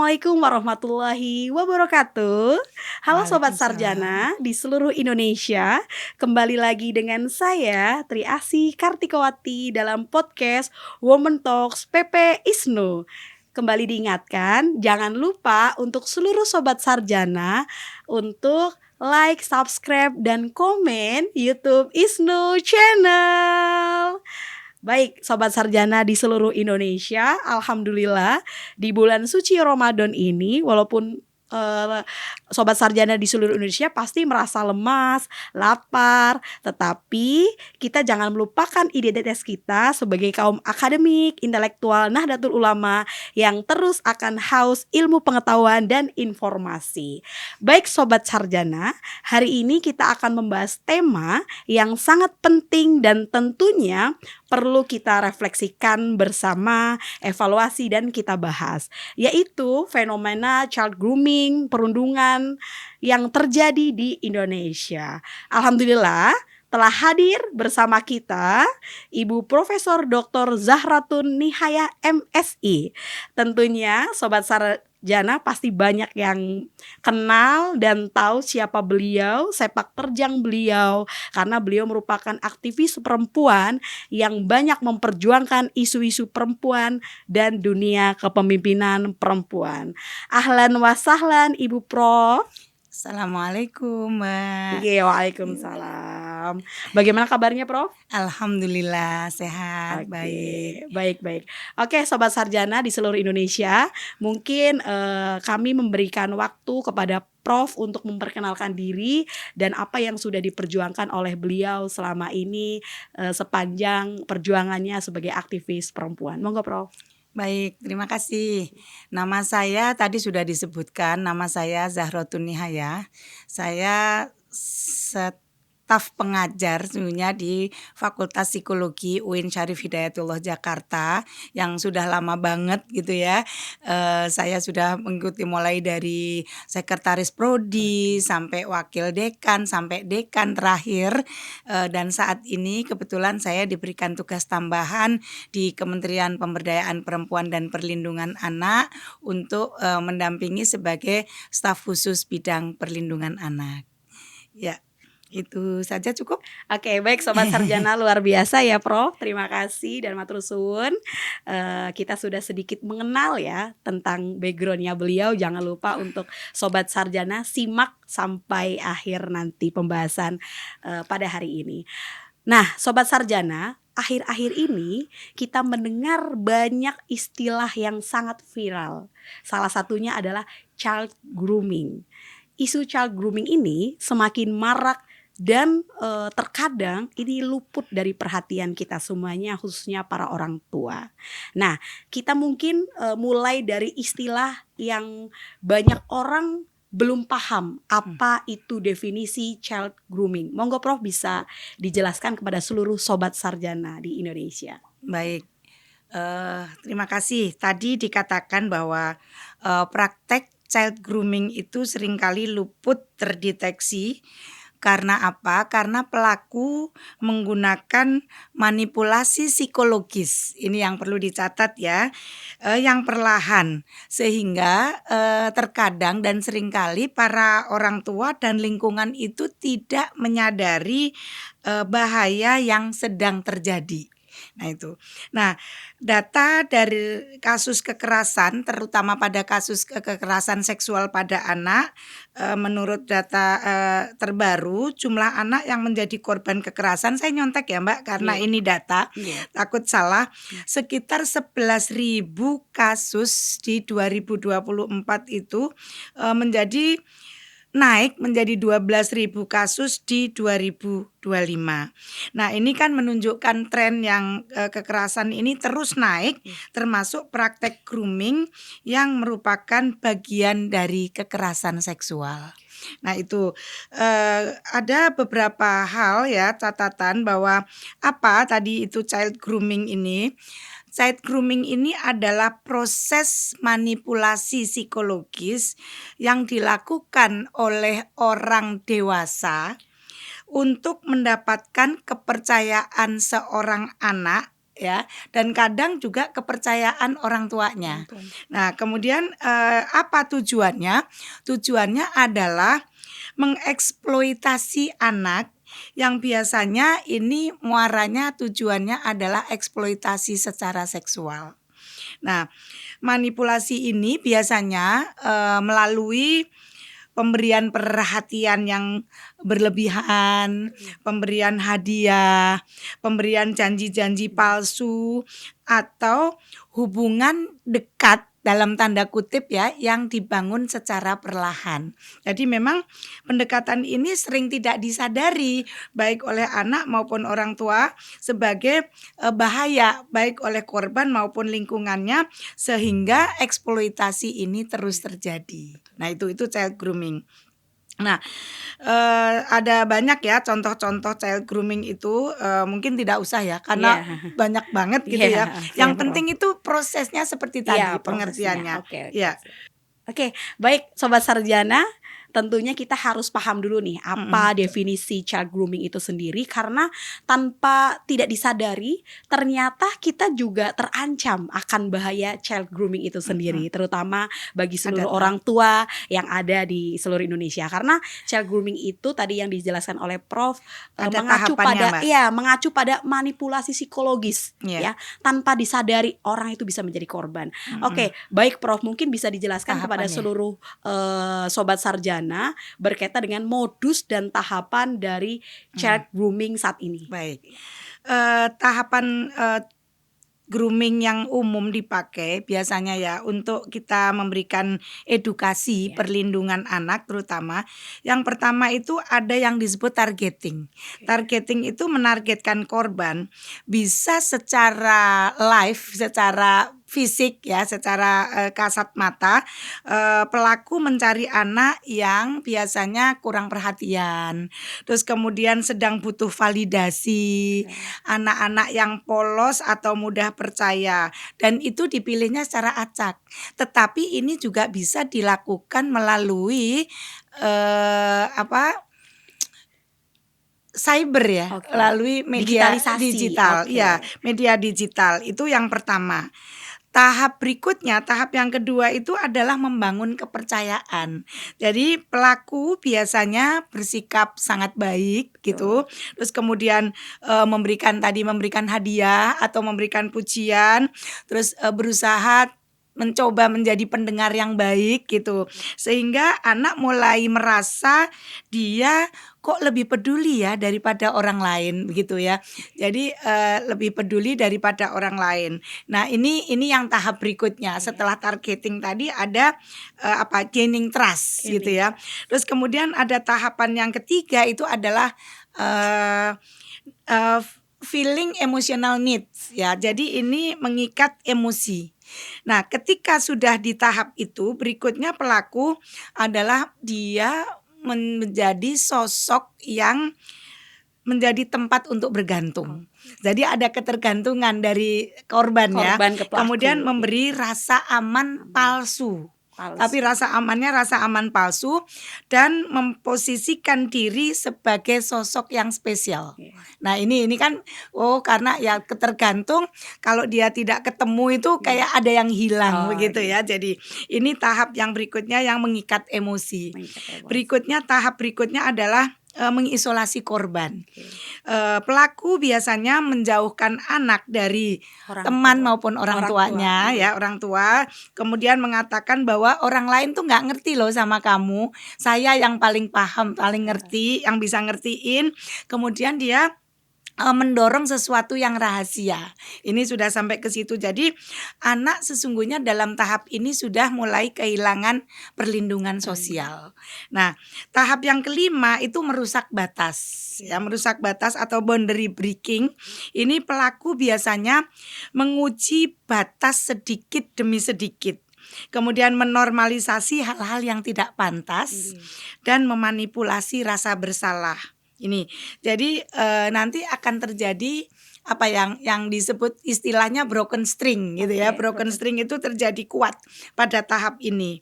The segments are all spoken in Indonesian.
Assalamualaikum warahmatullahi wabarakatuh. Halo Sobat Waalaikumsalam. Sarjana di seluruh Indonesia. Kembali lagi dengan saya Tri Asih Kartikawati dalam podcast Women Talks PP ISNU. Kembali diingatkan, jangan lupa untuk seluruh Sobat Sarjana untuk like, subscribe, dan komen YouTube ISNU Channel. Baik, Sobat Sarjana di seluruh Indonesia, alhamdulillah di bulan suci Ramadan ini, walaupun Sobat Sarjana di seluruh Indonesia pasti merasa lemas, lapar, tetapi kita jangan melupakan identitas kita sebagai kaum akademik, intelektual, Nahdlatul Ulama yang terus akan haus ilmu pengetahuan dan informasi. Baik Sobat Sarjana, hari ini kita akan membahas tema yang sangat penting dan tentunya perlu kita refleksikan bersama, evaluasi dan kita bahas, yaitu fenomena child grooming, perundungan yang terjadi di Indonesia. Alhamdulillah telah hadir bersama kita Ibu Profesor Dr. Zahratun Nihayah MSI. Tentunya Sobat Sarjana pasti banyak yang kenal dan tahu siapa beliau, sepak terjang beliau, karena beliau merupakan aktivis perempuan yang banyak memperjuangkan isu-isu perempuan dan dunia kepemimpinan perempuan. Ahlan wa sahlan Ibu Prof. Assalamualaikum Mbak. Oke, waalaikumsalam. Bagaimana kabarnya Prof? Alhamdulillah sehat, Oke, baik. baik. Oke, Sobat Sarjana di seluruh Indonesia, mungkin kami memberikan waktu kepada Prof untuk memperkenalkan diri dan apa yang sudah diperjuangkan oleh beliau selama ini sepanjang perjuangannya sebagai aktivis perempuan. Monggo Prof. Baik, terima kasih. Nama saya tadi sudah disebutkan, nama saya Zahratun Nihayah. Saya staf pengajar sebenarnya di Fakultas Psikologi UIN Syarif Hidayatullah Jakarta yang sudah lama banget gitu ya. Saya sudah mengikuti mulai dari sekretaris prodi sampai wakil dekan sampai dekan terakhir, dan saat ini kebetulan saya diberikan tugas tambahan di Kementerian Pemberdayaan Perempuan dan Perlindungan Anak untuk mendampingi sebagai staf khusus bidang perlindungan anak. Ya, itu saja cukup. Oke, baik Sobat Sarjana luar biasa ya Prof. Terima kasih dan matur suwun. Kita sudah sedikit mengenal ya tentang backgroundnya beliau. Jangan lupa untuk Sobat Sarjana simak sampai akhir nanti pembahasan pada hari ini. Nah, Sobat Sarjana, akhir-akhir ini kita mendengar banyak istilah yang sangat viral. Salah satunya adalah child grooming. Isu child grooming ini semakin marak dan terkadang ini luput dari perhatian kita semuanya, khususnya para orang tua. Nah, kita mungkin mulai dari istilah yang banyak orang belum paham apa itu definisi child grooming. Monggo Prof bisa dijelaskan kepada seluruh Sobat Sarjana di Indonesia. Baik, terima kasih. Tadi dikatakan bahwa praktek child grooming itu seringkali luput terdeteksi. Karena apa? Karena pelaku menggunakan manipulasi psikologis. Ini yang perlu dicatat ya, yang perlahan. Sehingga terkadang dan seringkali para orang tua dan lingkungan itu tidak menyadari bahaya yang sedang terjadi. Nah itu. Nah, data dari kasus kekerasan, terutama pada kasus kekerasan seksual pada anak, menurut data terbaru, jumlah anak yang menjadi korban kekerasan, saya nyontek ya Mbak, karena ini data, takut salah, sekitar 11.000 kasus di 2024 itu menjadi naik menjadi 12.000 kasus di 2025. Nah, ini kan menunjukkan tren yang kekerasan ini terus naik, termasuk praktek grooming yang merupakan bagian dari kekerasan seksual. Nah itu ada beberapa hal ya, catatan bahwa apa tadi itu child grooming ini. Child grooming ini adalah proses manipulasi psikologis yang dilakukan oleh orang dewasa untuk mendapatkan kepercayaan seorang anak ya, dan kadang juga kepercayaan orang tuanya. Nah, kemudian apa tujuannya? Tujuannya adalah mengeksploitasi anak yang biasanya ini muaranya tujuannya adalah eksploitasi secara seksual. Nah, manipulasi ini biasanya melalui pemberian perhatian yang berlebihan, pemberian hadiah, pemberian janji-janji palsu, atau hubungan dekat dalam tanda kutip ya yang dibangun secara perlahan. Jadi memang pendekatan ini sering tidak disadari baik oleh anak maupun orang tua sebagai bahaya baik oleh korban maupun lingkungannya, sehingga eksploitasi ini terus terjadi. Nah, itu child grooming. Nah, ada banyak ya contoh-contoh child grooming itu, mungkin tidak usah ya karena banyak banget gitu ya. Yang penting itu prosesnya seperti tadi pengertiannya. Oke, baik Sobat Sarjana, tentunya kita harus paham dulu nih apa definisi child grooming itu sendiri, karena tanpa tidak disadari ternyata kita juga terancam akan bahaya child grooming itu sendiri, terutama bagi seluruh orang tua yang ada di seluruh Indonesia. Karena child grooming itu tadi yang dijelaskan oleh Prof mengacu pada manipulasi psikologis ya, tanpa disadari orang itu bisa menjadi korban. Oke, baik Prof, mungkin bisa dijelaskan kepada seluruh Sobat Sarjana berkaitan dengan modus dan tahapan dari child grooming saat ini. Baik, tahapan grooming yang umum dipakai biasanya ya untuk kita memberikan edukasi perlindungan anak terutama. Yang pertama itu ada yang disebut targeting. Targeting itu menargetkan korban bisa secara live, secara fisik ya, secara kasat mata. Pelaku mencari anak yang biasanya kurang perhatian, terus kemudian sedang butuh validasi, anak-anak yang polos atau mudah percaya, dan itu dipilihnya secara acak. Tetapi ini juga bisa dilakukan melalui cyber ya, melalui media digital. Ya, media digital itu yang pertama. Tahap berikutnya, tahap yang kedua itu adalah membangun kepercayaan. Jadi pelaku biasanya bersikap sangat baik gitu. Terus kemudian memberikan hadiah atau memberikan pujian, terus berusaha mencoba menjadi pendengar yang baik gitu. Sehingga anak mulai merasa dia kok lebih peduli ya daripada orang lain begitu ya. Jadi lebih peduli daripada orang lain. Nah, ini yang tahap berikutnya. Setelah targeting tadi ada gaining trust gitu ya. Terus kemudian ada tahapan yang ketiga itu adalah feeling emotional needs ya. Jadi ini mengikat emosi. Nah, ketika sudah di tahap itu, berikutnya pelaku adalah dia menjadi sosok yang menjadi tempat untuk bergantung. Jadi ada ketergantungan dari korban ya. Kemudian memberi rasa aman palsu. Tapi rasa amannya rasa aman palsu, dan memposisikan diri sebagai sosok yang spesial. Nah, ini kan karena ya ketergantung, kalau dia tidak ketemu itu kayak ada yang hilang begitu ya. Jadi ini tahap yang berikutnya yang mengikat emosi. Tahap berikutnya adalah mengisolasi korban. Pelaku biasanya menjauhkan anak dari teman maupun orang tuanya ya, orang tua. Kemudian mengatakan bahwa orang lain tuh nggak ngerti loh sama kamu. Saya yang paling paham, paling ngerti, yang bisa ngertiin. Kemudian dia mendorong sesuatu yang rahasia. Ini sudah sampai ke situ. Jadi anak sesungguhnya dalam tahap ini sudah mulai kehilangan perlindungan sosial. Nah, tahap yang kelima itu merusak batas. Ya, merusak batas atau boundary breaking. Ini pelaku biasanya menguji batas sedikit demi sedikit. Kemudian menormalisasi hal-hal yang tidak pantas dan memanipulasi rasa bersalah. Ini jadi nanti akan terjadi apa yang disebut istilahnya broken string gitu ya. Broken string itu terjadi kuat pada tahap ini.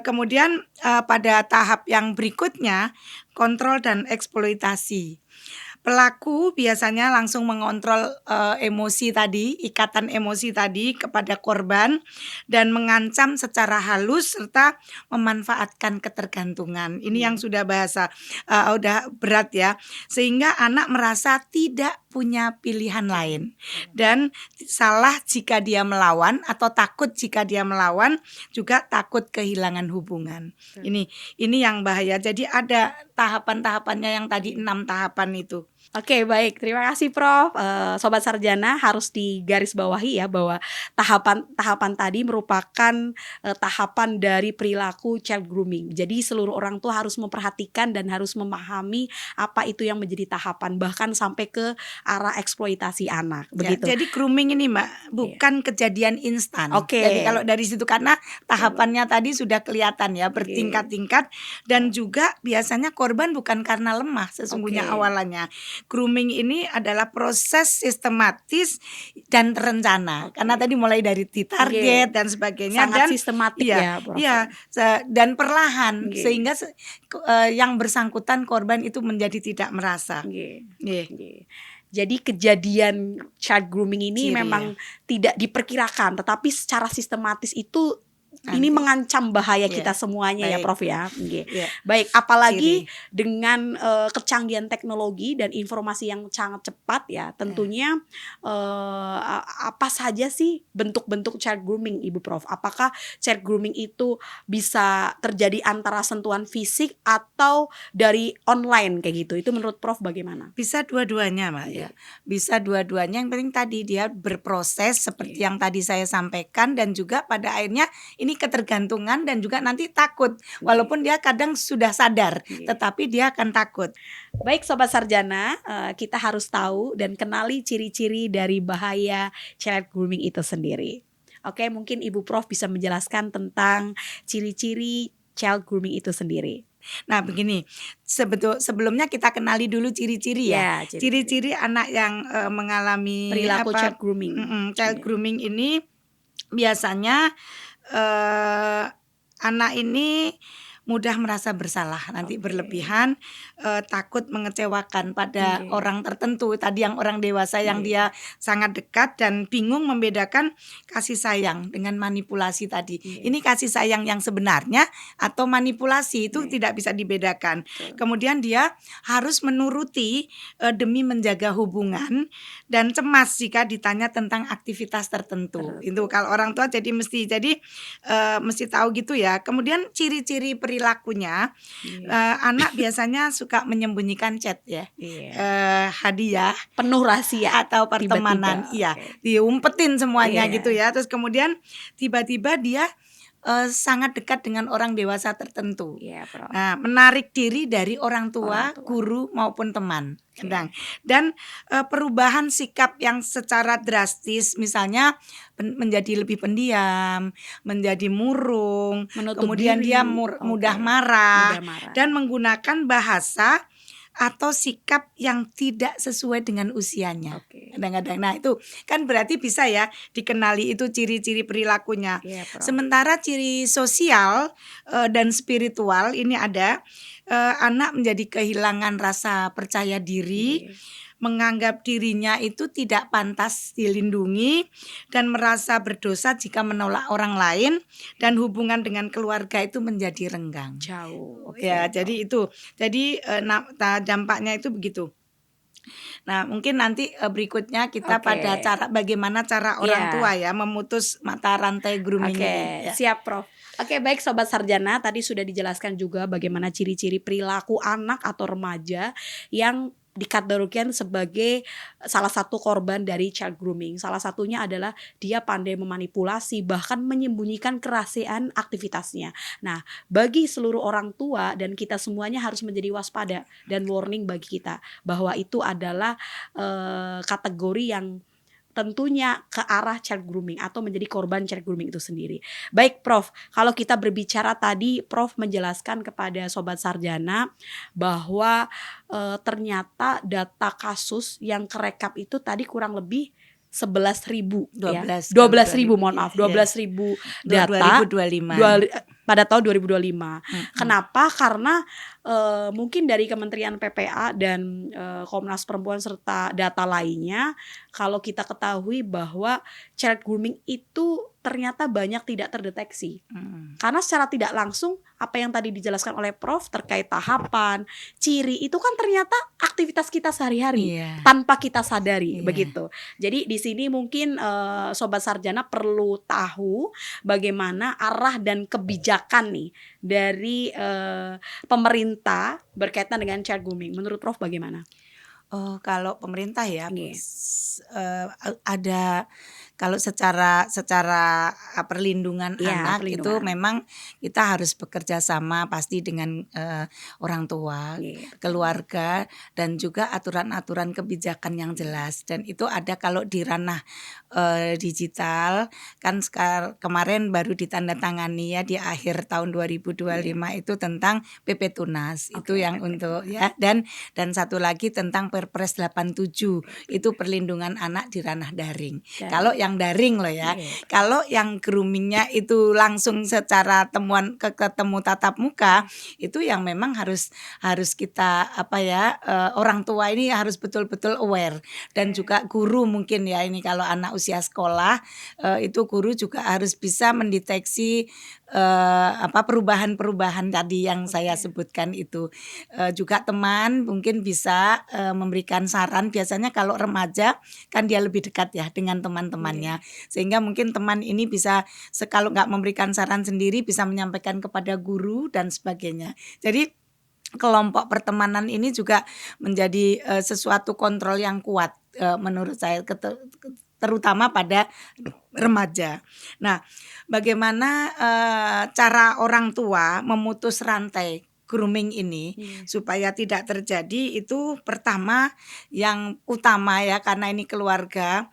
Kemudian pada tahap yang berikutnya kontrol dan eksploitasi. Pelaku biasanya langsung mengontrol emosi tadi, ikatan emosi tadi kepada korban dan mengancam secara halus serta memanfaatkan ketergantungan. Ini yang sudah bahasa udah berat ya. Sehingga anak merasa tidak punya pilihan lain dan salah jika dia melawan atau takut jika dia melawan, juga takut kehilangan hubungan. Ini yang bahaya. Jadi ada tahapan-tahapannya yang tadi 6 tahapan itu. Oke, baik. Terima kasih Prof. Sobat Sarjana, harus digarisbawahi ya bahwa tahapan tadi merupakan tahapan dari perilaku child grooming. Jadi seluruh orang tua harus memperhatikan dan harus memahami apa itu yang menjadi tahapan, bahkan sampai ke arah eksploitasi anak. Begitu. Jadi grooming ini Mbak bukan kejadian instan. Oke. Jadi kalau dari situ karena tahapannya tadi sudah kelihatan ya bertingkat-tingkat dan juga biasanya korban bukan karena lemah sesungguhnya awalannya. Grooming ini adalah proses sistematis dan terencana. Karena tadi mulai dari ditarget dan sebagainya. Sangat dan sistematik ya, Prof. Iya, dan perlahan sehingga yang bersangkutan korban itu menjadi tidak merasa. Jadi kejadian child grooming ini memang tidak diperkirakan, tetapi secara sistematis itu ini mengancam bahaya kita semuanya ya Prof ya. Baik, apalagi dengan kecanggihan teknologi dan informasi yang sangat cepat ya, tentunya apa saja sih bentuk-bentuk child grooming Ibu Prof? Apakah child grooming itu bisa terjadi antara sentuhan fisik atau dari online kayak gitu? Itu menurut Prof bagaimana? Bisa dua-duanya Mbak ya. Bisa dua-duanya, yang penting tadi dia berproses seperti yang tadi saya sampaikan dan juga pada akhirnya ini ketergantungan dan juga nanti takut walaupun dia kadang sudah sadar tetapi dia akan takut. Baik Sobat Sarjana, kita harus tahu dan kenali ciri-ciri dari bahaya child grooming itu sendiri. Oke, mungkin Ibu Prof bisa menjelaskan tentang ciri-ciri child grooming itu sendiri. Nah begini, sebelumnya kita kenali dulu ciri-ciri ya. Ciri-ciri anak yang mengalami perilaku child grooming. Child grooming ini biasanya anak ini mudah merasa bersalah, nanti berlebihan, takut mengecewakan pada orang tertentu. Tadi yang orang dewasa yang dia sangat dekat dan bingung membedakan kasih sayang dengan manipulasi tadi. Ini kasih sayang yang sebenarnya atau manipulasi itu tidak bisa dibedakan. Kemudian dia harus menuruti demi menjaga hubungan dan cemas jika ditanya tentang aktivitas tertentu. Itu kalau orang tua jadi mesti tahu gitu ya. Kemudian ciri-ciri perilakunya, anak biasanya suka menyembunyikan chat ya, hadiah penuh rahasia atau pertemanan, diumpetin semuanya gitu ya. Terus kemudian tiba-tiba dia sangat dekat dengan orang dewasa tertentu. Nah, menarik diri dari orang tua, guru maupun teman. Dan perubahan sikap yang secara drastis, misalnya menjadi lebih pendiam, menjadi murung, kemudian dia mudah marah dan menggunakan bahasa atau sikap yang tidak sesuai dengan usianya. Kadang-kadang, nah itu kan berarti bisa ya dikenali itu ciri-ciri perilakunya. Sementara ciri sosial dan spiritual ini ada, anak menjadi kehilangan rasa percaya diri, menganggap dirinya itu tidak pantas dilindungi dan merasa berdosa jika menolak orang lain dan hubungan dengan keluarga itu menjadi renggang. Jauh. Jadi itu. Jadi dampaknya itu begitu. Nah, mungkin nanti berikutnya kita pada bagaimana cara orang tua ya memutus mata rantai grooming ini. Siap Prof. Oke, baik Sobat Sarjana, tadi sudah dijelaskan juga bagaimana ciri-ciri perilaku anak atau remaja yang dikategorikan sebagai salah satu korban dari child grooming. Salah satunya adalah dia pandai memanipulasi, bahkan menyembunyikan kerahasiaan aktivitasnya. Nah, bagi seluruh orang tua dan kita semuanya harus menjadi waspada dan warning bagi kita bahwa itu adalah kategori yang tentunya ke arah child grooming atau menjadi korban child grooming itu sendiri. Baik Prof, kalau kita berbicara tadi Prof menjelaskan kepada Sobat Sarjana bahwa ternyata data kasus yang kerekap itu tadi kurang lebih 11.000 ya. 12 kalau 12.000 mohon maaf, 12.000 data 2025. pada tahun 2025. Mm-mm. Kenapa? Karena mungkin dari Kementerian PPA dan Komnas Perempuan serta data lainnya, kalau kita ketahui bahwa child grooming itu ternyata banyak tidak terdeteksi. Mm. Karena secara tidak langsung apa yang tadi dijelaskan oleh Prof terkait tahapan, ciri itu kan ternyata aktivitas kita sehari-hari Iya. tanpa kita sadari, Iya. begitu. Jadi di sini mungkin Sobat Sarjana perlu tahu bagaimana arah dan kebijakan nih dari pemerintah berkaitan dengan child grooming. Menurut Prof bagaimana? Oh, kalau pemerintah ya, Iya. ada kalau secara perlindungan Iya, anak itu perlindungan. memang kita harus bekerja sama pasti dengan orang tua, Iya, betul. keluarga, dan juga aturan-aturan kebijakan yang jelas. Dan itu ada kalau di ranah digital kan kemarin baru ditandatangani ya di akhir tahun 2025 itu tentang PP Tunas. Itu Oke, yang PP untuk Tunas. ya, dan satu lagi tentang Perpres 87 itu perlindungan anak di ranah daring. Kalau yang daring loh ya. Iya. Kalau yang groomingnya itu langsung secara ketemu tatap muka, itu yang memang harus kita orang tua ini harus betul-betul aware, dan juga guru mungkin ya, ini kalau anak usia sekolah itu guru juga harus bisa mendeteksi perubahan-perubahan tadi yang saya sebutkan itu. Juga teman mungkin bisa memberikan saran. Biasanya kalau remaja kan dia lebih dekat ya dengan teman-temannya, sehingga mungkin teman ini bisa kalau nggak memberikan saran sendiri bisa menyampaikan kepada guru dan sebagainya. Jadi kelompok pertemanan ini juga menjadi sesuatu kontrol yang kuat menurut saya, terutama pada remaja. Nah, bagaimana cara orang tua memutus rantai grooming ini supaya tidak terjadi? Itu pertama yang utama ya, karena ini keluarga,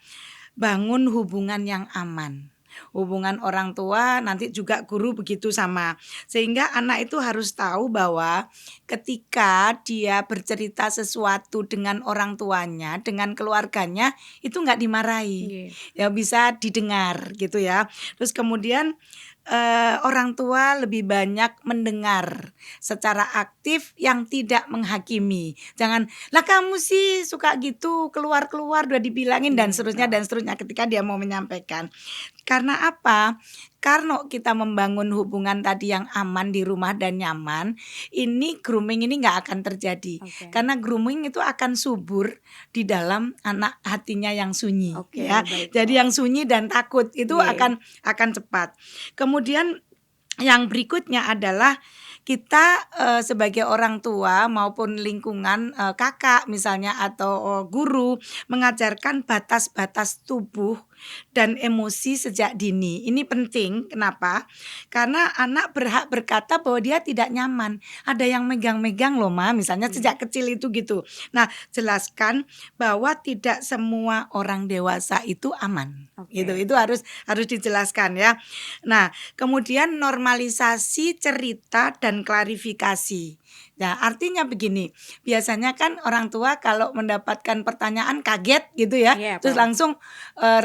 bangun hubungan yang aman. Hubungan orang tua, nanti juga guru begitu sama. Sehingga anak itu harus tahu bahwa ketika dia bercerita sesuatu dengan orang tuanya, dengan keluarganya, itu nggak dimarahi. Ya bisa didengar gitu ya. Terus kemudian orang tua lebih banyak mendengar secara aktif yang tidak menghakimi. Jangan, lah kamu sih suka gitu, keluar-keluar udah dibilangin dan seterusnya ketika dia mau menyampaikan. Karena apa? Karena kita membangun hubungan tadi yang aman di rumah dan nyaman, ini grooming ini nggak akan terjadi. Karena grooming itu akan subur di dalam anak hatinya yang sunyi. Ya. Jadi yang sunyi dan takut itu akan cepat. Kemudian yang berikutnya adalah kita sebagai orang tua maupun lingkungan kakak misalnya atau guru mengajarkan batas-batas tubuh dan emosi sejak dini. Ini penting. Kenapa? Karena anak berhak berkata bahwa dia tidak nyaman. Ada yang megang-megang loh Ma, misalnya sejak kecil itu gitu. Nah, jelaskan bahwa tidak semua orang dewasa itu aman. Gitu. Itu harus dijelaskan ya. Nah, kemudian normalisasi cerita dan klarifikasi. Nah, artinya begini, biasanya kan orang tua kalau mendapatkan pertanyaan kaget gitu ya, terus langsung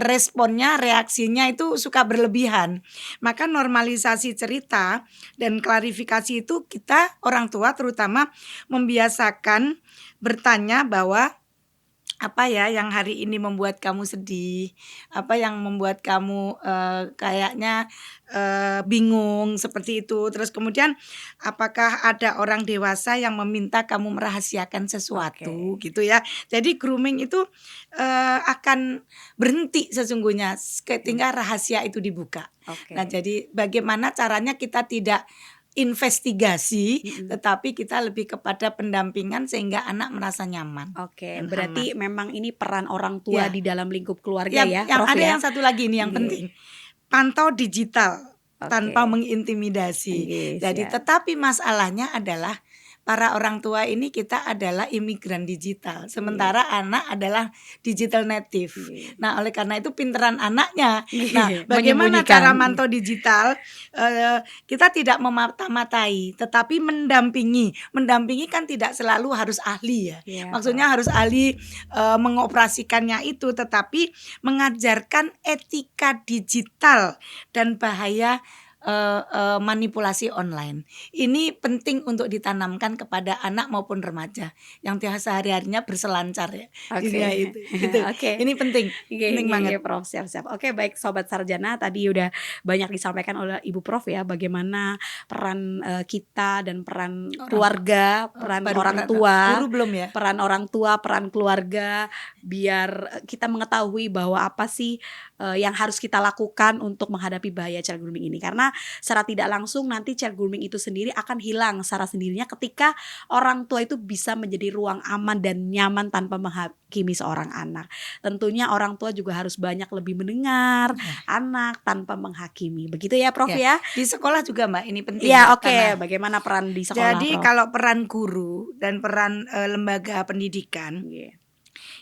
responnya, reaksinya itu suka berlebihan. Maka normalisasi cerita dan klarifikasi itu kita orang tua terutama membiasakan bertanya bahwa apa ya yang hari ini membuat kamu sedih, apa yang membuat kamu kayaknya bingung seperti itu. Terus kemudian apakah ada orang dewasa yang meminta kamu merahasiakan sesuatu gitu ya. Jadi grooming itu akan berhenti sesungguhnya ketika rahasia itu dibuka. Nah, jadi bagaimana caranya kita tidak investigasi, tetapi kita lebih kepada pendampingan sehingga anak merasa nyaman. Berarti memang ini peran orang tua di dalam lingkup keluarga ya, Yang Prof ada ya. yang satu lagi ini yang penting, pantau digital tanpa mengintimidasi. Jadi tetapi masalahnya adalah para orang tua ini kita adalah imigran digital, sementara anak adalah digital native. Nah, oleh karena itu pinteran anaknya. Nah, bagaimana cara mantau digital? Kita tidak memata-matai, tetapi mendampingi. Mendampingi kan tidak selalu harus ahli ya. Maksudnya harus ahli mengoperasikannya itu, tetapi mengajarkan etika digital dan bahaya manipulasi online. Ini penting untuk ditanamkan kepada anak maupun remaja yang sehari-harinya berselancar ya. Dunia itu. Gitu. Ini penting. Penting banget. Prof, siap-siap. Oke, baik Sobat Sarjana, tadi udah banyak disampaikan oleh Ibu Prof ya, bagaimana peran kita dan peran keluarga, peran orang tua, guru belum ya? Peran orang tua, peran keluarga, biar kita mengetahui bahwa apa sih yang harus kita lakukan untuk menghadapi bahaya child grooming ini. Karena secara tidak langsung nanti child grooming itu sendiri akan hilang secara sendirinya ketika orang tua itu bisa menjadi ruang aman dan nyaman tanpa menghakimi seorang anak. Tentunya orang tua juga harus banyak lebih mendengar anak tanpa menghakimi. Begitu ya Prof ya? Di sekolah juga Mbak, ini penting. Ya, oke. Bagaimana peran di sekolah? Jadi Prof? kalau peran guru dan peran lembaga pendidikan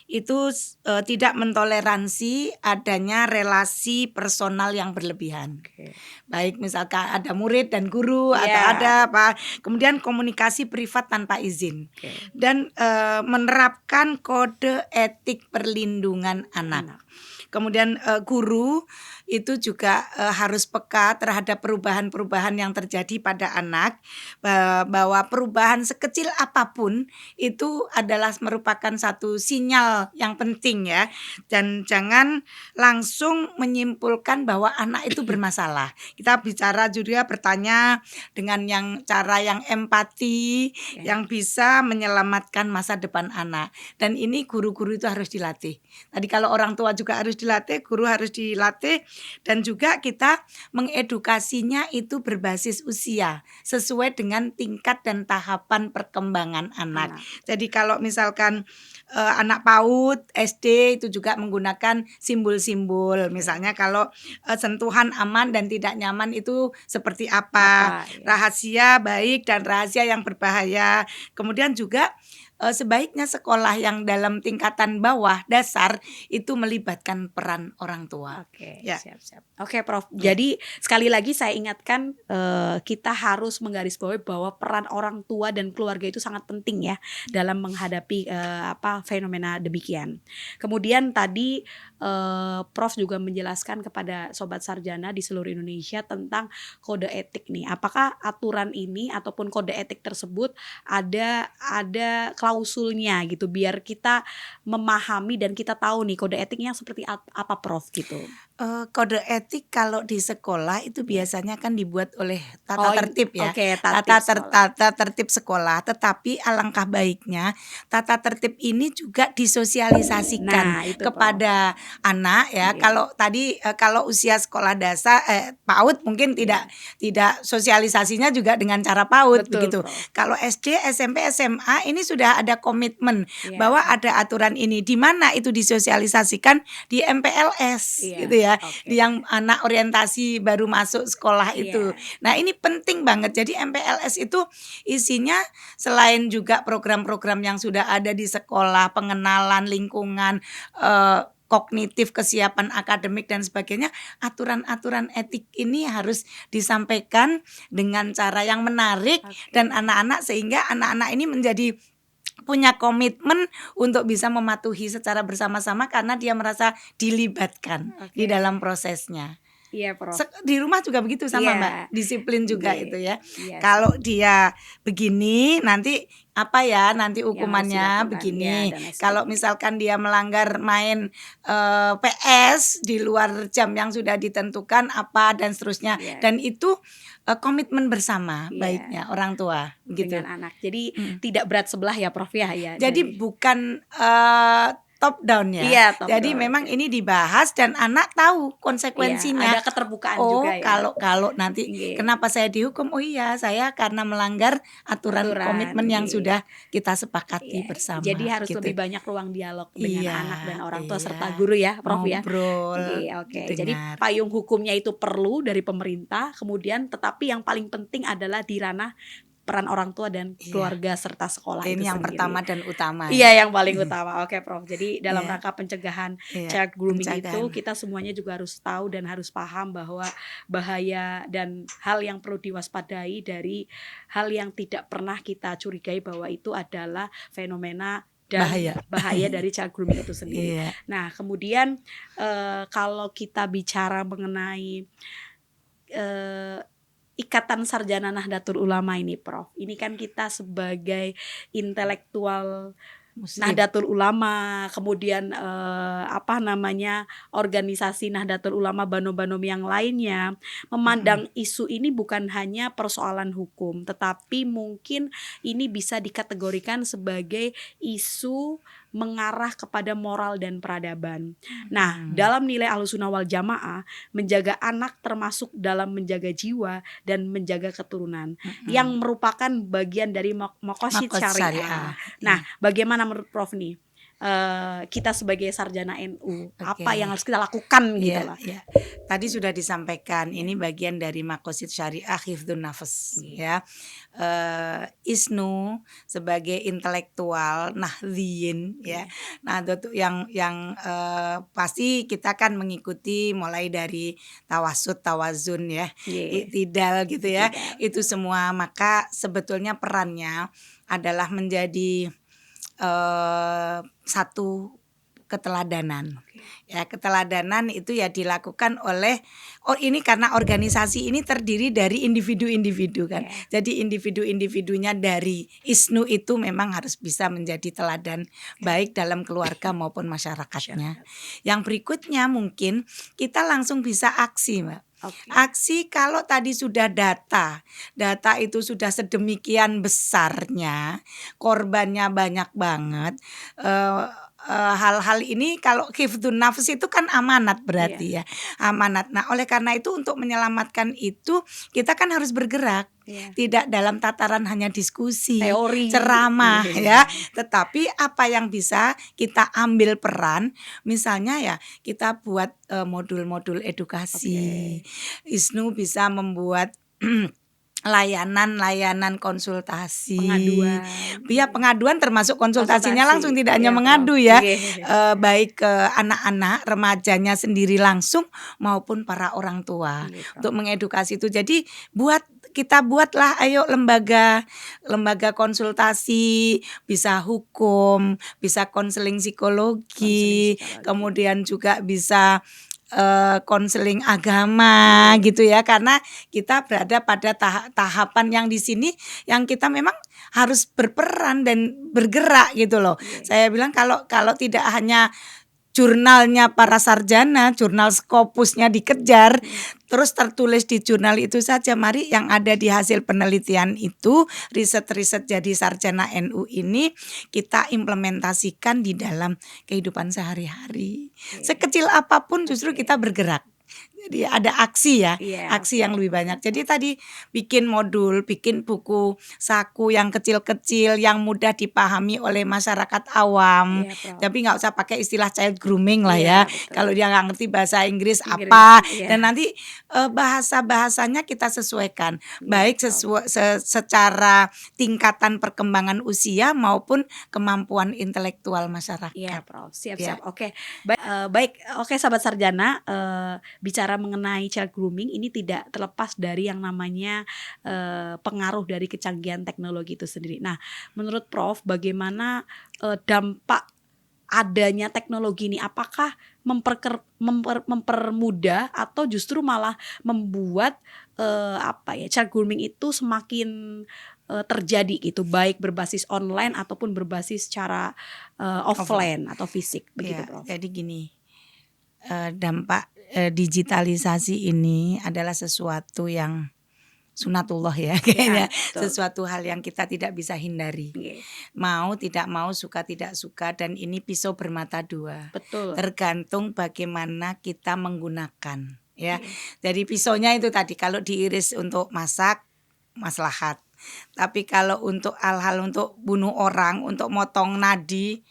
itu tidak mentoleransi adanya relasi personal yang berlebihan. Baik misalkan ada murid dan guru atau ada apa, kemudian komunikasi privat tanpa izin dan menerapkan kode etik perlindungan anak. Kemudian guru itu juga harus peka terhadap perubahan-perubahan yang terjadi pada anak, bahwa perubahan sekecil apapun itu adalah merupakan satu sinyal yang penting ya, dan jangan langsung menyimpulkan bahwa anak itu bermasalah. Kita bicara juga bertanya dengan cara yang empati, yang bisa menyelamatkan masa depan anak, dan ini guru-guru itu harus dilatih. Tadi kalau orang tua juga harus dilatih, guru harus dilatih, dan juga kita mengedukasinya itu berbasis usia sesuai dengan tingkat dan tahapan perkembangan anak. Jadi kalau misalkan anak PAUD, SD itu juga menggunakan simbol-simbol. Misalnya kalau sentuhan aman dan tidak nyaman itu seperti apa, rahasia baik dan rahasia yang berbahaya. Kemudian juga sebaiknya sekolah yang dalam tingkatan bawah dasar itu melibatkan peran orang tua. Siap-siap. Oke Prof. Jadi sekali lagi saya ingatkan, kita harus menggarisbawahi bahwa peran orang tua dan keluarga itu sangat penting ya dalam menghadapi fenomena demikian. Kemudian tadi Prof juga menjelaskan kepada Sobat Sarjana di seluruh Indonesia tentang kode etik nih. Apakah aturan ini ataupun kode etik tersebut ada klausulnya gitu, biar kita memahami dan kita tahu nih kode etiknya seperti apa Prof gitu. Kode etik kalau di sekolah itu biasanya kan dibuat oleh tata tertib ya. Tata tertib sekolah, tetapi alangkah baiknya tata tertib ini juga disosialisasikan kepada anak ya. Kalau tadi kalau usia sekolah dasar PAUD mungkin tidak sosialisasinya juga dengan cara PAUD. Betul, begitu. Kalau SD, SMP, SMA ini sudah ada komitmen bahwa ada aturan ini, di mana itu disosialisasikan di MPLS gitu ya. Yang anak orientasi baru masuk sekolah itu. Nah, ini penting banget. Jadi MPLS itu isinya selain juga program-program yang sudah ada di sekolah, pengenalan lingkungan, kognitif, kesiapan akademik dan sebagainya, aturan-aturan etik ini harus disampaikan dengan cara yang menarik dan anak-anak, sehingga anak-anak ini menjadi punya komitmen untuk bisa mematuhi secara bersama-sama karena dia merasa dilibatkan di dalam prosesnya. Iya, Prof. Di rumah juga begitu sama Mbak, disiplin juga itu ya. Kalau dia begini nanti nanti hukumannya begini. Kalau misalkan dia melanggar main PS di luar jam yang sudah ditentukan dan seterusnya. Dan itu komitmen bersama baiknya orang tua begitu dengan anak. Jadi tidak berat sebelah ya Prof ya. Jadi bukan top down ya. Jadi memang ini dibahas dan anak tahu konsekuensinya. Ada keterbukaan juga ya. Kalau nanti kenapa saya dihukum? Oh iya, saya karena melanggar aturan komitmen yang sudah kita sepakati bersama. Jadi harus lebih banyak ruang dialog dengan anak dan orang tua serta guru ya, Prof ya. Jadi payung hukumnya itu perlu dari pemerintah, kemudian tetapi yang paling penting adalah di ranah peran orang tua dan Iya. keluarga serta sekolah itu Ini yang sendiri. pertama dan utama Iya, ya. yang paling utama. Oke, Prof. Jadi dalam Iya, rangka pencegahan iya, child grooming itu pencegahan. kita semuanya juga harus tahu dan harus paham bahwa bahaya dan hal yang perlu diwaspadai dari hal yang tidak pernah kita curigai bahwa itu adalah fenomena dan bahaya dari child grooming itu sendiri. Iya. Nah, kemudian kalau kita bicara mengenai Ikatan Sarjana Nahdlatul Ulama ini, Prof. Ini kan kita sebagai intelektual Muslim. Nahdlatul Ulama, kemudian organisasi Nahdlatul Ulama Banom-Banom yang lainnya memandang isu ini bukan hanya persoalan hukum, tetapi mungkin ini bisa dikategorikan sebagai isu mengarah kepada moral dan peradaban. Nah, dalam nilai Ahlussunnah wal Jamaah, menjaga anak termasuk dalam menjaga jiwa dan menjaga keturunan yang merupakan bagian dari maqasid syariah. Nah, bagaimana menurut Prof nih? Kita sebagai sarjana NU, apa yang harus kita lakukan gitu lah. Iya. Tadi sudah disampaikan, ini bagian dari maqasid syariah hifdzun nafs ya. ISNU sebagai intelektual nahdliyin ya. Nah, itu yang pasti kita kan mengikuti mulai dari tawasud, tawazun ya, iktidal gitu ya. Itu semua, maka sebetulnya perannya adalah menjadi satu keteladanan. Ya, keteladanan itu ya dilakukan oleh ini karena organisasi ini terdiri dari individu-individu kan. Jadi individu-individunya dari ISNU itu memang harus bisa menjadi teladan baik dalam keluarga maupun masyarakatnya. Yang berikutnya mungkin kita langsung bisa aksi, Mbak. Aksi kalau tadi sudah data itu sudah sedemikian besarnya, korbannya banyak banget. Hal-hal ini kalau hifdzun nafs itu kan amanat berarti ya, amanat. Nah, oleh karena itu untuk menyelamatkan itu kita kan harus bergerak, tidak dalam tataran hanya diskusi, teori, ceramah ya, tetapi apa yang bisa kita ambil peran, misalnya ya kita buat modul-modul edukasi. ISNU bisa membuat layanan konsultasi, pengaduan termasuk konsultasinya langsung, tidak hanya mengadu ya, baik ke anak-anak remajanya sendiri langsung maupun para orang tua untuk mengedukasi itu. Jadi kita buatlah ayo lembaga konsultasi, bisa hukum, bisa konseling psikologi, kemudian juga bisa konseling agama gitu ya, karena kita berada pada tahapan yang di sini yang kita memang harus berperan dan bergerak gitu loh. Saya bilang kalau tidak hanya jurnalnya para sarjana, jurnal Scopusnya dikejar, terus tertulis di jurnal itu saja. Mari yang ada di hasil penelitian itu, riset-riset jadi sarjana NU ini kita implementasikan di dalam kehidupan sehari-hari. Sekecil apapun justru kita bergerak. Jadi ada aksi ya, aksi yang lebih banyak. Jadi tadi bikin modul, bikin buku saku yang kecil-kecil, yang mudah dipahami oleh masyarakat awam. Tapi nggak usah pakai istilah child grooming lah ya. Kalau dia nggak ngerti bahasa Inggris apa, dan nanti bahasa-bahasanya kita sesuaikan, baik secara tingkatan perkembangan usia maupun kemampuan intelektual masyarakat. Iya, Prof. Siap. Oke. Baik. Oke, sahabat sarjana, bicara mengenai child grooming ini tidak terlepas dari yang namanya pengaruh dari kecanggihan teknologi itu sendiri. Nah, menurut Prof, bagaimana dampak adanya teknologi ini? Apakah mempermudah atau justru malah membuat child grooming itu semakin terjadi gitu, baik berbasis online ataupun berbasis secara offline atau fisik begitu, Prof? Jadi gini, dampak digitalisasi ini adalah sesuatu yang sunatullah ya kayaknya, sesuatu hal yang kita tidak bisa hindari. Mau tidak mau, suka tidak suka, dan ini pisau bermata dua. Betul. Tergantung bagaimana kita menggunakan ya. Jadi pisaunya itu tadi kalau diiris untuk masak maslahat. Tapi kalau untuk hal-hal untuk bunuh orang, untuk motong nadi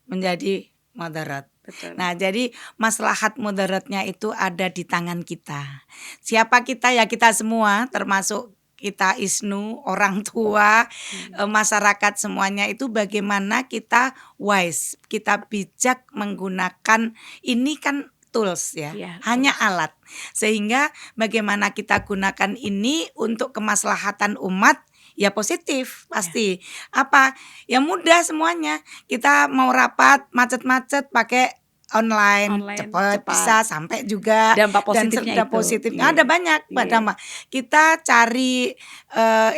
menjadi madarat. Betul. Nah, jadi maslahat mudaratnya itu ada di tangan kita. Siapa kita ya, kita semua termasuk kita ISNU, orang tua, masyarakat semuanya itu bagaimana kita wise, kita bijak menggunakan ini kan tools ya, Iya, hanya tools. alat. Sehingga bagaimana kita gunakan ini untuk kemaslahatan umat ya positif pasti. Apa? Ya mudah semuanya. Kita mau rapat macet-macet pakai online, Online, cepat cepat. bisa sampai juga. Dampak Dan positifnya dampak itu. positifnya Iya. ada banyak Mbak Iya. Dama. Kita cari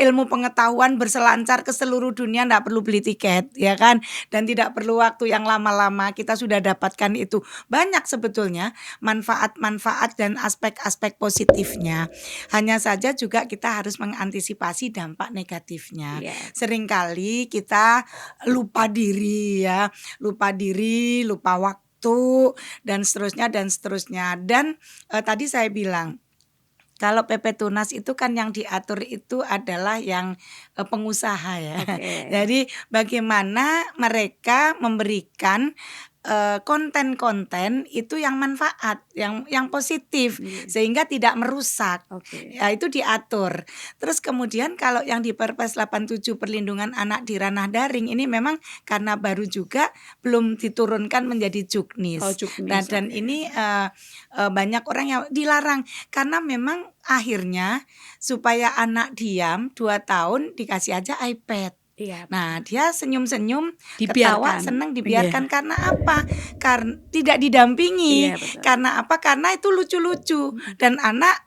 ilmu pengetahuan berselancar ke seluruh dunia, enggak perlu beli tiket ya kan, dan tidak perlu waktu yang lama-lama, kita sudah dapatkan itu. Banyak sebetulnya manfaat-manfaat dan aspek-aspek positifnya. Hanya saja juga kita harus mengantisipasi dampak negatifnya. Iya. Seringkali kita lupa diri ya, lupa waktu dan seterusnya dan seterusnya. Dan tadi saya bilang kalau PP Tunas itu kan yang diatur itu adalah yang pengusaha ya. Oke. Jadi bagaimana mereka memberikan konten-konten itu yang manfaat, yang positif, sehingga tidak merusak. Oke. Ya itu diatur. Terus kemudian kalau yang di Perpres 87 perlindungan anak di ranah daring ini memang karena baru juga belum diturunkan menjadi juknis. Oh, juknis, Nah, dan oke. ini banyak orang yang dilarang karena memang akhirnya supaya anak diam 2 tahun dikasih aja iPad. Iya. Nah, dia senyum-senyum, ketawa, Dibiarkan. senang, Iya. dibiarkan. Karena apa? Karena tidak didampingi. Iya, betul. Karena apa? Karena itu lucu-lucu dan anak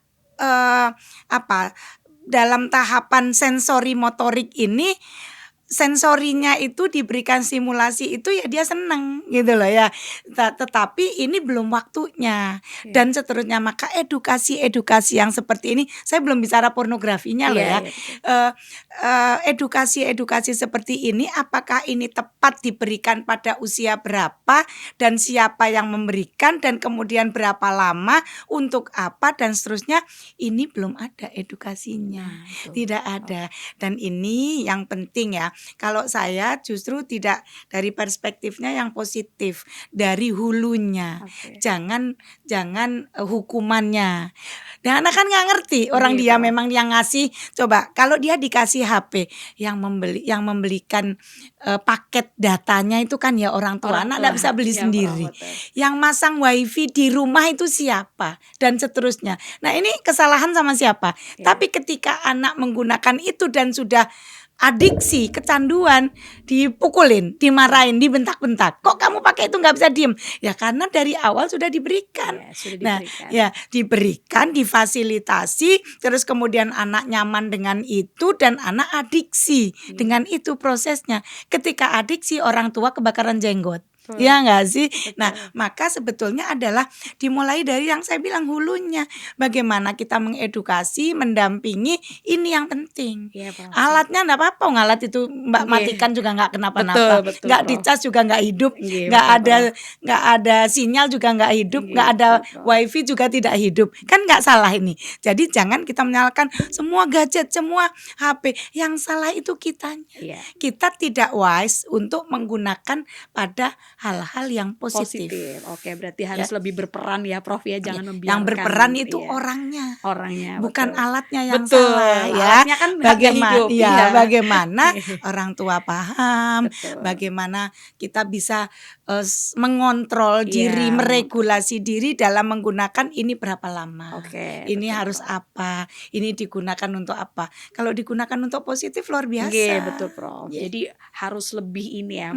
dalam tahapan sensori motorik ini, sensorinya itu diberikan stimulasi itu ya dia senang gitu loh ya. Tetapi ini belum waktunya dan seterusnya. Maka edukasi yang seperti ini, saya belum bicara pornografinya loh ya. Edukasi seperti ini apakah ini tepat diberikan pada usia berapa dan siapa yang memberikan dan kemudian berapa lama, untuk apa dan seterusnya, ini belum ada edukasinya. Tidak ada. Dan ini yang penting ya. Kalau saya justru tidak dari perspektifnya yang positif, dari hulunya. Jangan hukumannya. Dan anak kan nggak ngerti, orang dia memang yang ngasih. Coba kalau dia dikasih HP, yang membelikan paket datanya itu kan ya orang tua. Anak nggak bisa beli sendiri. Yang masang wifi di rumah itu siapa dan seterusnya. Nah, ini kesalahan sama siapa? Tapi ketika anak menggunakan itu dan sudah adiksi, kecanduan, dipukulin, dimarahin, dibentak-bentak. Kok kamu pakai itu nggak bisa diem? Ya karena dari awal sudah diberikan. Nah, ya diberikan, difasilitasi, terus kemudian anak nyaman dengan itu dan anak adiksi dengan itu prosesnya. Ketika adiksi, orang tua kebakaran jenggot. Ya nggak sih? Nah, maka sebetulnya adalah dimulai dari yang saya bilang hulunya. Bagaimana kita mengedukasi, mendampingi, ini yang penting. Alatnya enggak apa-apa, alat itu Mbak matikan juga enggak kenapa-napa. Enggak dicas juga enggak hidup, enggak ada sinyal juga enggak hidup, enggak ada wifi juga tidak hidup. Kan enggak salah ini. Jadi jangan kita menyalahkan semua gadget, semua HP. Yang salah itu kitanya. Kita tidak wise untuk menggunakan pada hal-hal yang positif. Oke, berarti harus lebih berperan ya, Prof ya, jangan membiarkan. Yang berperan itu orangnya, bukan alatnya yang salah ya. Alatnya kan hidup. Bagaimana orang tua paham, bagaimana kita bisa mengontrol diri, meregulasi diri dalam menggunakan ini berapa lama. Ini harus apa? Ini digunakan untuk apa? Kalau digunakan untuk positif luar biasa. Betul, Prof. Jadi harus lebih ini ya,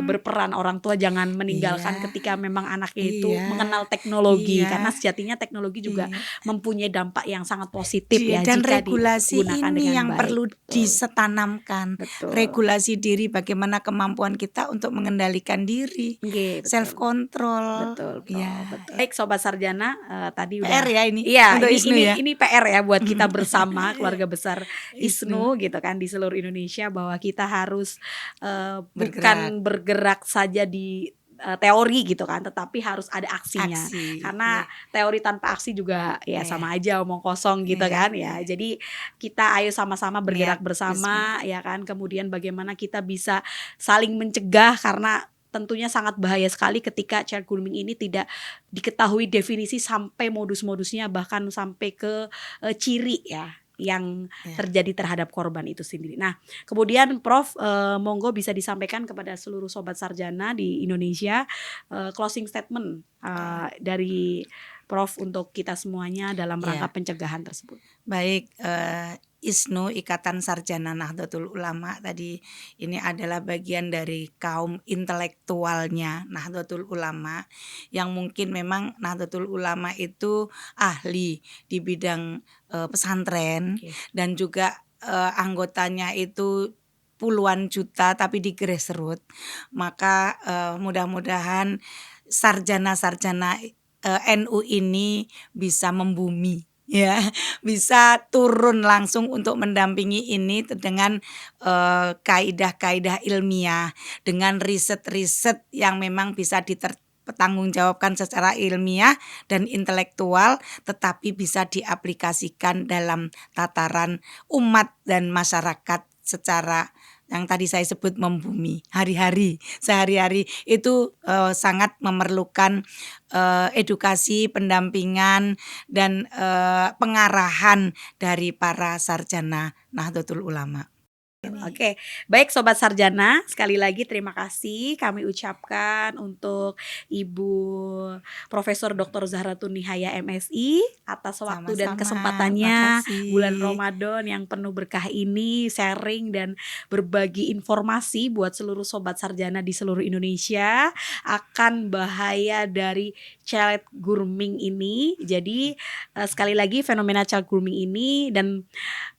berperan orang tua, jangan meninggalkan ketika memang anaknya itu mengenal teknologi, karena sejatinya teknologi juga mempunyai dampak yang sangat positif ya, dan jika regulasi digunakan ini dengan yang baik. perlu disetanamkan. Regulasi diri, bagaimana kemampuan kita untuk mengendalikan diri, self control. Baik Sobat Sarjana, tadi PR udah ya ini. Iya, untuk ISNU ya. ini PR ya buat kita bersama keluarga besar ISNU gitu kan, di seluruh Indonesia, bahwa kita harus bukan bergerak saja di teori gitu kan, tetapi harus ada aksinya. Karena teori tanpa aksi juga ya sama aja omong kosong gitu kan ya. Jadi kita ayo sama-sama bergerak bersama ya kan. Kemudian bagaimana kita bisa saling mencegah, karena tentunya sangat bahaya sekali ketika child grooming ini tidak diketahui definisi sampai modus-modusnya, bahkan sampai ke ciri ya. yang Ya. terjadi terhadap korban itu sendiri. Nah, kemudian Prof, monggo bisa disampaikan kepada seluruh sobat sarjana di Indonesia closing statement dari Prof untuk kita semuanya dalam rangka Ya. pencegahan tersebut. Baik, ISNU Ikatan Sarjana Nahdlatul Ulama tadi ini adalah bagian dari kaum intelektualnya Nahdlatul Ulama yang mungkin memang Nahdlatul Ulama itu ahli di bidang pesantren Oke. dan juga anggotanya itu puluhan juta tapi di grassroots. Maka mudah-mudahan sarjana-sarjana NU ini bisa membumi ya, bisa turun langsung untuk mendampingi ini dengan kaidah-kaidah ilmiah, dengan riset-riset yang memang bisa dipertanggungjawabkan secara ilmiah dan intelektual, tetapi bisa diaplikasikan dalam tataran umat dan masyarakat secara yang tadi saya sebut membumi hari-hari, sehari-hari itu sangat memerlukan edukasi, pendampingan dan pengarahan dari para sarjana Nahdlatul Ulama. Oke, baik Sobat Sarjana, sekali lagi terima kasih kami ucapkan untuk Ibu Profesor Dr. Zahratun Nihaya MSI atas waktu dan Sama-sama, kesempatannya bulan makasih. Ramadan yang penuh berkah ini, sharing dan berbagi informasi buat seluruh Sobat Sarjana di seluruh Indonesia akan bahaya dari child grooming ini. Jadi sekali lagi fenomena child grooming ini dan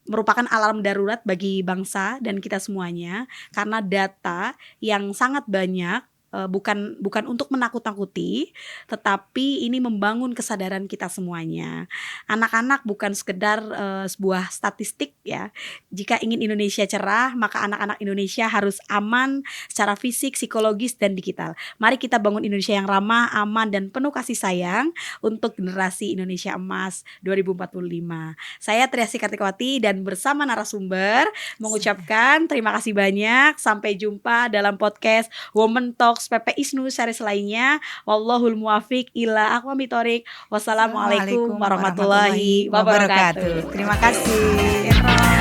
merupakan alarm darurat bagi bangsa dan kita semuanya karena data yang sangat banyak bukan untuk menakut-nakuti, tetapi ini membangun kesadaran kita semuanya. Anak-anak bukan sekedar sebuah statistik ya. Jika ingin Indonesia cerah, maka anak-anak Indonesia harus aman secara fisik, psikologis, dan digital. Mari kita bangun Indonesia yang ramah, aman, dan penuh kasih sayang untuk generasi Indonesia Emas 2045. Saya Triasi Kartikawati dan bersama narasumber mengucapkan terima kasih banyak. Sampai jumpa dalam podcast Women Talks PP ISNU series lainnya. Wallahul muwafiq ila aqwamit thoriq. Wassalamualaikum warahmatullahi wabarakatuh. Terima kasih.